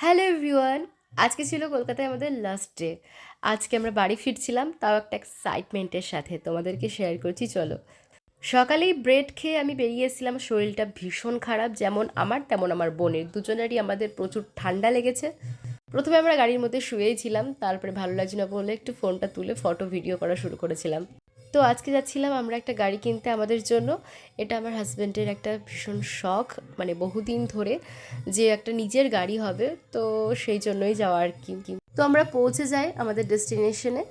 Hello everyone, আজকে ছিল কলকাতায় আমাদের লাস্ট ডে। আজকে আমরা বাড়ি ফিরছিলাম, তাও একটা এক্সাইটমেন্টের সাথে তোমাদেরকে শেয়ার করছি। চলো, সকালেই ব্রেড খেয়ে আমি বেরিয়েছিলাম। শরীরটা ভীষণ খারাপ, যেমন আমার তেমন আমার বোনের, দুজনেরই আমাদের প্রচুর ঠান্ডা লেগেছে। প্রথমে আমরা গাড়ির মধ্যে শুয়েই ছিলাম, তারপরে ভালো লাগছে না বলে একটু ফোনটা তুলে ফটো ভিডিও করা শুরু করেছিলাম। তো আজকে যাচ্ছিলাম আমরা একটা গাড়ি কিনতে আমাদের জন্য। এটা আমার হাজব্যান্ডের একটা ভীষণ শখ, মানে বহুদিন ধরে যে একটা নিজের গাড়ি হবে, তো সেই জন্যই যাওয়া আর কি। তো আমরা পৌঁছে যাই আমাদের ডেস্টিনেশনে,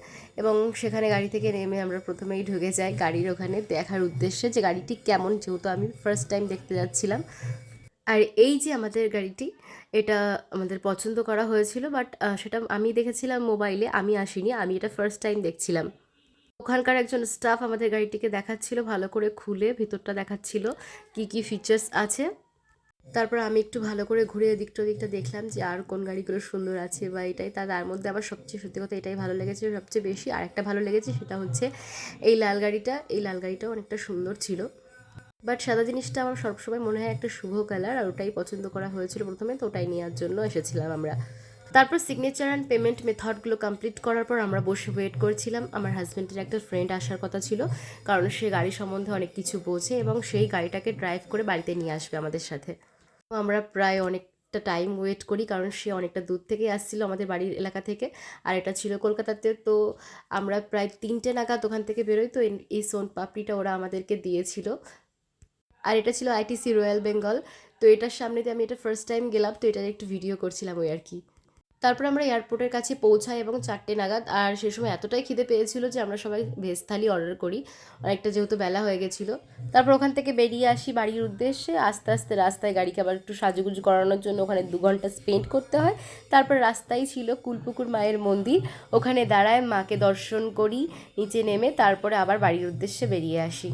এবং সেখানে গাড়ি থেকে নেমে আমরা প্রথমেই ঢুকে যাই গাড়ির ওখানে দেখার উদ্দেশ্যে যে গাড়িটি কেমন, যেহেতু আমি ফার্স্ট টাইম দেখতে যাচ্ছিলাম। আর এই যে আমাদের গাড়িটি, এটা আমাদের পছন্দ করা হয়েছিল, বাট সেটা আমি দেখেছিলাম মোবাইলে, আমি আসিনি, আমি এটা ফার্স্ট টাইম দেখছিলাম। ওখানকার একজন স্টাফ আমাদের গাড়িটিকে দেখাচ্ছিল, ভালো করে খুলে ভিতরটা দেখাচ্ছিল কি কি ফিচার্স আছে। তারপর আমি একটু ভালো করে ঘুরে এদিকটা ওদিকটা দেখলাম যে আর কোন গাড়িগুলো সুন্দর আছে বা এটাই। তার মধ্যে আমার সবচেয়ে সত্যি কথা এটাই ভালো লেগেছে সবচেয়ে বেশি। আর একটা ভালো লেগেছে, সেটা হচ্ছে এই লাল গাড়িটা। এই লাল গাড়িটাও অনেকটা সুন্দর ছিল, বাট সাদা জিনিসটা আমার সবসময় মনে হয় একটা শুভ কালার, আর ওটাই পছন্দ করা হয়েছিল প্রথমে, তো ওটাই নেওয়ার জন্য এসেছিলাম আমরা। তারপর সিগনেচার অ্যান্ড পেমেন্ট মেথডগুলো কমপ্লিট করার পর আমরা বসে ওয়েট করছিলাম। আমার হাজব্যান্ডের একটা ফ্রেন্ড আসার কথা ছিল, কারণ সে গাড়ি সম্বন্ধে অনেক কিছু বোঝে এবং সেই গাড়িটাকে ড্রাইভ করে বাড়িতে নিয়ে আসবে আমাদের সাথে। তো আমরা প্রায় অনেকটা টাইম ওয়েট করি, কারণ সে অনেকটা দূর থেকে আসছিল আমাদের বাড়ির এলাকা থেকে, আর এটা ছিল কলকাতাতে। তো আমরা প্রায় 3টে নাগাদ ওখান থেকে বেরোই। তো এই সোন পাপড়িটা ওরা আমাদেরকে দিয়েছিল, আর এটা ছিল আইটিসি রয়্যাল বেঙ্গল। তো এটার সামনে দিয়ে আমি এটা ফার্স্ট টাইম গেলাম, তো এটার একটু ভিডিও করছিলাম ওই আর কি। তারপর আমরা এয়ারপোর্টের কাছে পৌঁছাই এবং 4টে নাগাদ। আর সে সময় এতটাই খিদে পেয়েছিল যে আমরা সবাই ভেজ থালি অর্ডার করি, অনেকটা যেহেতু বেলা হয়ে গেছিলো। তারপর ওখান থেকে বেরিয়ে আসি বাড়ির উদ্দেশ্যে। আস্তে আস্তে রাস্তায় গাড়িকে আবার একটু সাজুগুজু করানোর জন্য ওখানে 2 ঘন্টা স্পেন্ড করতে হয়। তারপর রাস্তায় ছিল কুলপুকুর মায়ের মন্দির, ওখানে দাঁড়ায় মাকে দর্শন করি, নিচে নেমে তারপরে আবার বাড়ির উদ্দেশ্যে বেরিয়ে আসি।